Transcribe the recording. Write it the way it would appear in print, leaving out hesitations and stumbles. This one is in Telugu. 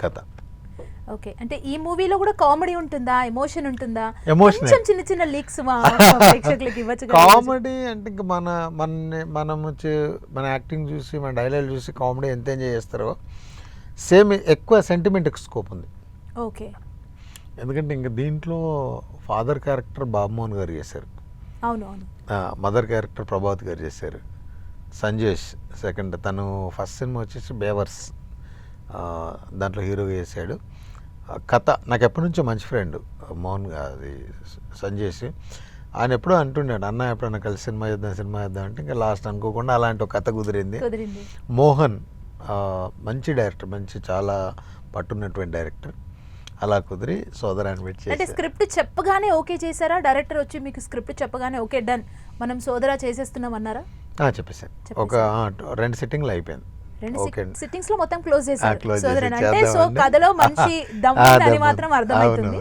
కథ. ఓకే, అంటే ఈ మూవీలో కూడా కామెడీ ఉంటుందా, ఎమోషన్ ఉంటుందా? ఎమోషన్ కొంచెం చిన్న చిన్న లీక్స్ ప్రేక్షకులకు ఇవ్వచ్చు కదా. కామెడీ అంటే ఇంకా మన యాక్టింగ్ చూసి మన డైలాగ్ చూసి కామెడీ ఎంత ఎంజాయ్ చేస్తారో సేమ్ ఎక్కువ సెంటిమెంట్కి స్కోప్ ఉంది. ఓకే, ఎందుకంటే ఇంకా దీంట్లో ఫాదర్ క్యారెక్టర్ బాబుమోహన్ గారు చేశారు, అవును అవును. మదర్ క్యారెక్టర్ ప్రభాత్ గారు చేశారు, సంజేష్ సెకండ్, తను ఫస్ట్ సినిమా వచ్చేసి బేవర్స్, దాంట్లో హీరోగా చేశాడు. కథ నాకు ఎప్పటి నుంచో మంచి ఫ్రెండ్ మోహన్, అది సంజేష్. ఆయన ఎప్పుడో అంటుండాడు, అన్న ఎప్పుడన్నా కలిసి సినిమా చేద్దాం అంటే ఇంకా లాస్ట్ అనుకోకుండా అలాంటి ఒక కథ కుదిరింది. మోహన్ మంచి డైరెక్టర్, మంచి చాలా పట్టున్నటువంటి డైరెక్టర్. అలా కుదిరి సోదరాన్ని పెట్టి అంటే స్క్రిప్ట్ చెప్పగానే ఓకే చేశారా? డైరెక్టర్ వచ్చి మీకు స్క్రిప్ట్ చెప్పగానే ఓకే డన్ మనం సోదరా చేసేస్తున్నాం అన్నారా? చెప్పేసాను. ఒక 2 సిట్టింగ్లు అయిపోయింది. సిట్టింగ్స్ లో మొత్తం క్లోజ్ చేశారు సోదరన్ అంటే. సో కథలో మంచి దమ్ము అని మాత్రం అర్థమవుతుంది.